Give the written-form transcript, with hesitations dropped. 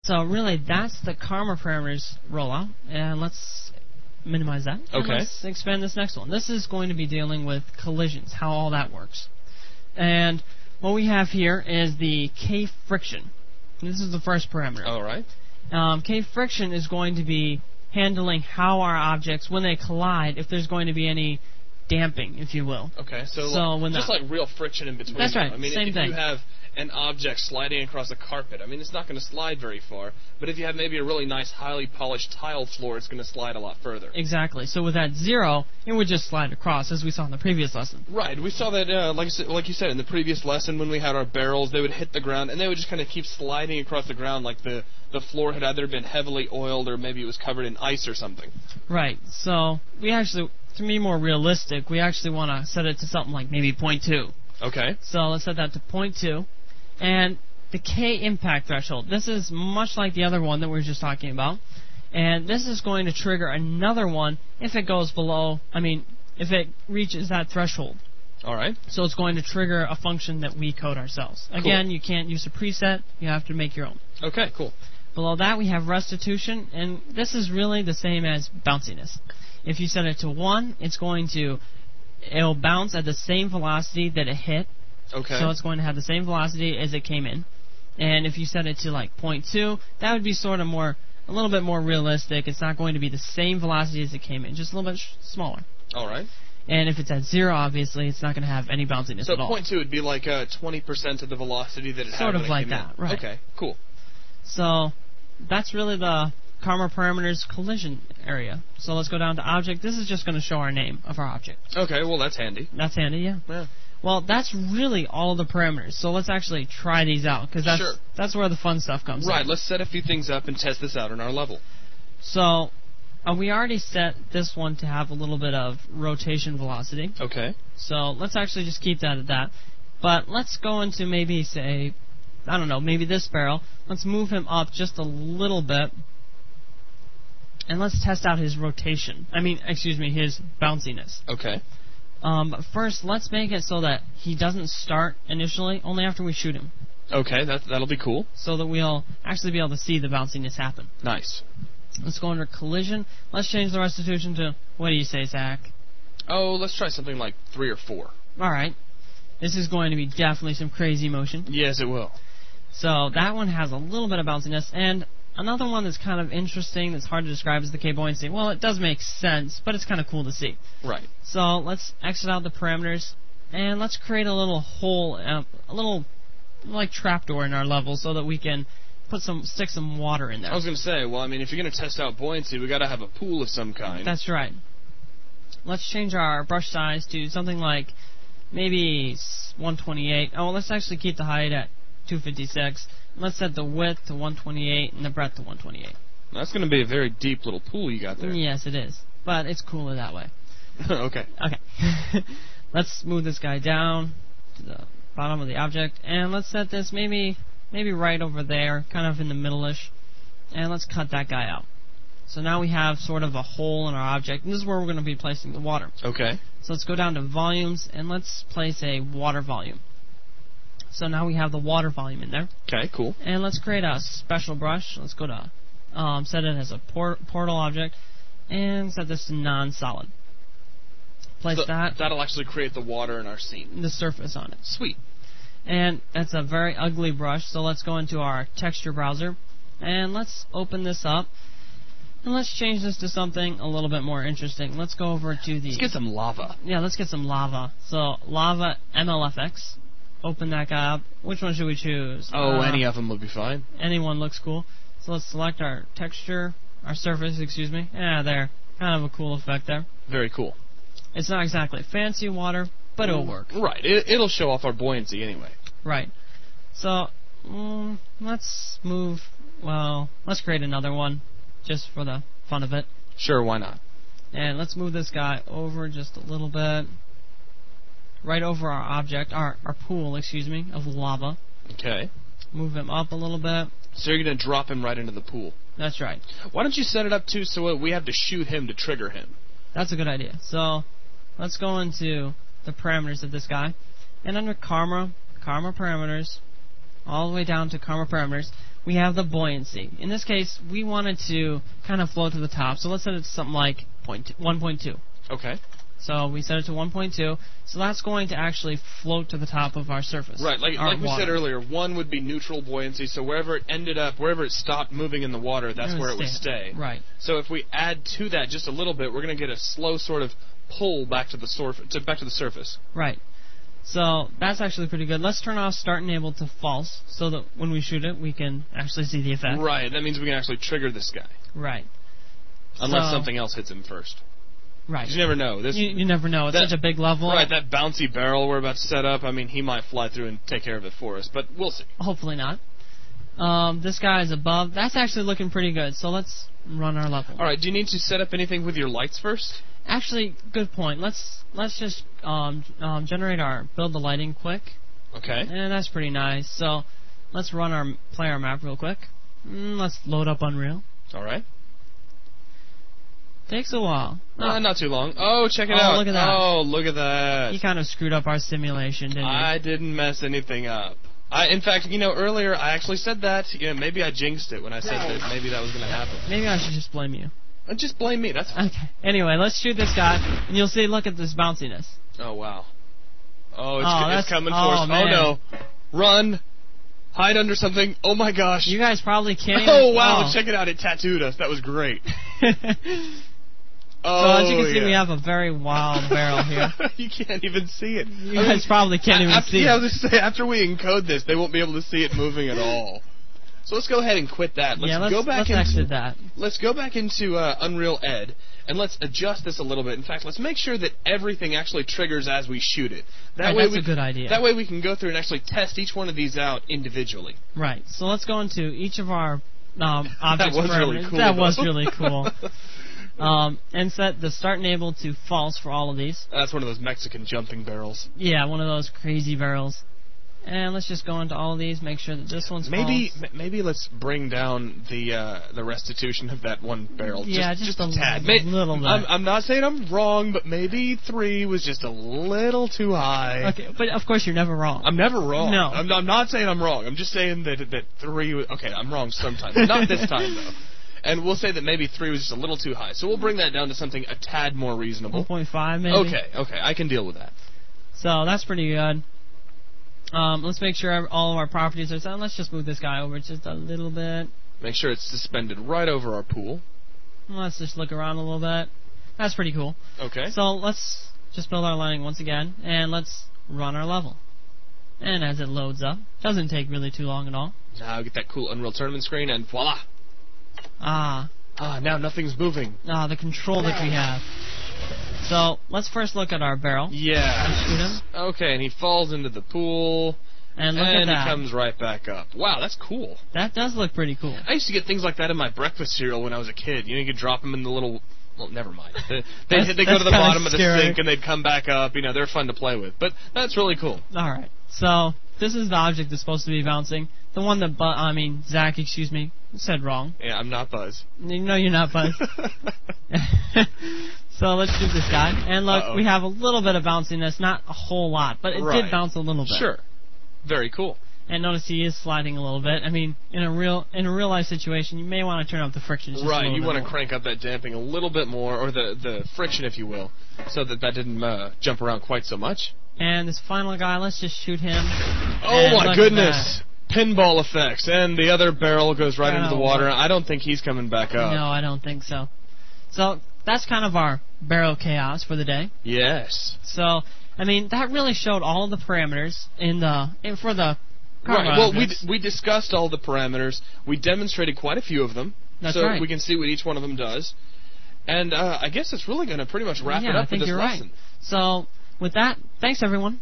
So really, that's the Karma parameters rollout, and let's minimize that. And Okay. let's expand this next one. This is going to be dealing with collisions, how all that works. And what we have here is the K friction. This is the first parameter. All right. K friction is going to be handling how our objects, when they collide, if there's going to be any damping, if you will. Okay, so when just that, like real friction in between. That's right, I mean, same if thing. you have an object sliding across a carpet, I mean, it's not going to slide very far. But if you have maybe a really nice, highly polished tile floor, it's going to slide a lot further. Exactly. So with that 0, it would just slide across, as we saw in the previous lesson. Right. We saw that, like you said, in the previous lesson when we had our barrels, they would hit the ground, and they would just kind of keep sliding across the ground like the floor had either been heavily oiled or maybe it was covered in ice or something. Right. So we actually, to be more realistic, we actually want to set it to something like maybe 0.2. Okay. So let's set that to 0.2. And the K impact threshold, this is much like the other one that we were just talking about. And this is going to trigger another one if it goes below, if it reaches that threshold. All right. So it's going to trigger a function that we code ourselves. Again, you can't use a preset. You have to make your own. Okay, cool. Below that, we have restitution, and this is really the same as bounciness. If you set it to 1, it'll bounce at the same velocity that it hit. Okay. So it's going to have the same velocity as it came in. And if you set it to like 0.2, that would be sort of a little bit more realistic. It's not going to be the same velocity as it came in, just a little bit smaller. All right. And if it's at 0, obviously, it's not going to have any bounciness at all. So 0.2 would be like 20% of the velocity that it had sort when of it like came that, in. right? Okay, cool. So that's really the Karma parameters collision area. So let's go down to object. This is just going to show our name of our object. Okay, well that's handy. That's handy, yeah. Yeah. Well, that's really all of the parameters. So let's actually try these out, because that's where the fun stuff comes in. Right, let's set a few things up and test this out on our level. So we already set this one to have a little bit of rotation velocity. Okay. So let's actually just keep that at that. But let's go into maybe, say, I don't know, maybe this barrel. Let's move him up just a little bit. And let's test out his rotation. His bounciness. Okay. But first, let's make it so that he doesn't start initially, only after we shoot him. Okay, that'll be cool. So that we'll actually be able to see the bounciness happen. Nice. Let's go under collision. Let's change the restitution to, what do you say, Zach? Oh, let's try something like 3 or 4. Alright. This is going to be definitely some crazy motion. Yes, it will. So that one has a little bit of bounciness, and another one that's kind of interesting, that's hard to describe, is the K-buoyancy. Well, it does make sense, but it's kind of cool to see. Right. So let's exit out the parameters, and let's create a little hole, a little like trapdoor in our level, so that we can stick some water in there. I was going to say, well, if you're going to test out buoyancy, we got to have a pool of some kind. That's right. Let's change our brush size to something like maybe 128. Oh, let's actually keep the height at 256. Let's set the width to 128 and the breadth to 128. That's going to be a very deep little pool you got there. Yes, it is. But it's cooler that way. Okay. Okay. Let's move this guy down to the bottom of the object, and let's set this maybe right over there, kind of in the middle-ish, and let's cut that guy out. So now we have sort of a hole in our object, and this is where we're going to be placing the water. Okay. So let's go down to volumes, and let's place a water volume. So now we have the water volume in there. Okay, cool. And let's create a special brush. Let's go to set it as a portal object, and set this to non-solid. Place that. That'll actually create the water in our scene. The surface on it. Sweet. And that's a very ugly brush, so let's go into our texture browser, and let's open this up, and let's change this to something a little bit more interesting. Let's go over to the... Let's get some lava. Yeah, let's get some lava. So, lava MLFX. Open that guy up. Which one should we choose? Oh, any of them would be fine. Anyone looks cool. So let's select our texture, our surface, excuse me. Yeah, there. Kind of a cool effect there. Very cool. It's not exactly fancy water, but it'll work. Right. It'll show off our buoyancy anyway. Right. So, let's move... Well, let's create another one, just for the fun of it. Sure, why not? And let's move this guy over just a little bit. Right over our object, our pool, excuse me, of lava. Okay. Move him up a little bit. So you're going to drop him right into the pool. That's right. Why don't you set it up, too, so we have to shoot him to trigger him? That's a good idea. So, let's go into the parameters of this guy. And under Karma parameters, all the way down to Karma parameters, we have the buoyancy. In this case, we wanted to kind of float to the top, so let's set it to something like 1.2. Okay. So we set it to 1.2, so that's going to actually float to the top of our surface. Right, like we water. said earlier, 1 would be neutral buoyancy, so wherever it ended up, wherever it stopped moving in the water, that's where it would stay. Right. So if we add to that just a little bit, we're going to get a slow sort of pull back to the surface. Right. So that's actually pretty good. Let's turn off start enable to false, so that when we shoot it, we can actually see the effect. Right, that means we can actually trigger this guy. Right. Unless something else hits him first. Right. You never know. You never know. It's such a big level. Right, that bouncy barrel we're about to set up, I mean, he might fly through and take care of it for us, but we'll see. Hopefully not. This guy is above. That's actually looking pretty good, so let's run our level. Alright, do you need to set up anything with your lights first? Actually, good point. Let's just build the lighting quick. Okay. And that's pretty nice. So let's play our map real quick. Let's load up Unreal. Alright. Takes a while. Not too long. Oh, check it out. Look at that. Oh, look at that. He kind of screwed up our simulation, didn't he? I didn't mess anything up. In fact, earlier I actually said that. Maybe I jinxed it when I said that maybe that was going to happen. Maybe I should just blame you. Just blame me. That's fine. Okay. Anyway, let's shoot this guy, and you'll see. Look at this bounciness. Oh wow. Oh, it's coming for us. Man. Oh no. Run. Hide under something. Oh my gosh. You guys probably can't. Oh wow. Check it out. It tattooed us. That was great. So as you can see, we have a very wild barrel here. You can't even see it. You guys probably can't even see it. Yeah, I was just saying, after we encode this, they won't be able to see it moving at all. So let's go ahead and quit that. Let's exit that. Let's go back into Unreal Ed, and let's adjust this a little bit. In fact, let's make sure that everything actually triggers as we shoot it. That's a good idea. That way we can go through and actually test each one of these out individually. Right. So let's go into each of our objects. That was really cool. And set the start enable to false for all of these. That's one of those Mexican jumping barrels. Yeah, one of those crazy barrels. And let's just go into all of these, make sure that this one's false. Maybe let's bring down the restitution of that one barrel. Yeah, just a tad. Little bit. I'm not saying I'm wrong, but maybe 3 was just a little too high. Okay, but of course you're never wrong. I'm never wrong. No. I'm not saying I'm wrong. I'm just saying that 3 was... Okay, I'm wrong sometimes. Not this time, though. And we'll say that maybe 3 was just a little too high. So we'll bring that down to something a tad more reasonable. 1.5 maybe? Okay, I can deal with that. So that's pretty good. Let's make sure all of our properties are set. Let's just move this guy over just a little bit. Make sure it's suspended right over our pool. Let's just look around a little bit. That's pretty cool. Okay. So let's just build our lighting once again, and let's run our level. And as it loads up, doesn't take really too long at all. Now get that cool Unreal Tournament screen, and voila! Now nothing's moving. The control that we have. So, let's first look at our barrel. Yeah. And shoot him. Okay, and he falls into the pool. And look at that. And he comes right back up. Wow, that's cool. That does look pretty cool. I used to get things like that in my breakfast cereal when I was a kid. You could drop them in the little... Well, never mind. They go to the bottom of the sink and they'd come back up. They're fun to play with. But that's really cool. Alright, so this is the object that's supposed to be bouncing. The one that Zach, said wrong. Yeah, I'm not Buzz. No, you're not Buzz. So let's shoot this guy. And look, we have a little bit of bounciness, not a whole lot, but it did bounce a little bit. Sure. Very cool. And notice he is sliding a little bit. In a real life situation, you may want to turn up the friction just a little bit. Right, you want to crank up that damping a little bit more, or the friction, if you will, so that didn't jump around quite so much. And this final guy, let's just shoot him. Oh my goodness! Pinball effects, and the other barrel goes right into the water. I don't think he's coming back up. No, I don't think so. So that's kind of our barrel chaos for the day. Yes. So that really showed all the parameters for the. Right. Well, we discussed all the parameters. We demonstrated quite a few of them. That's right. So we can see what each one of them does. And I guess it's really going to pretty much wrap it up for this lesson. Right. So with that, thanks everyone.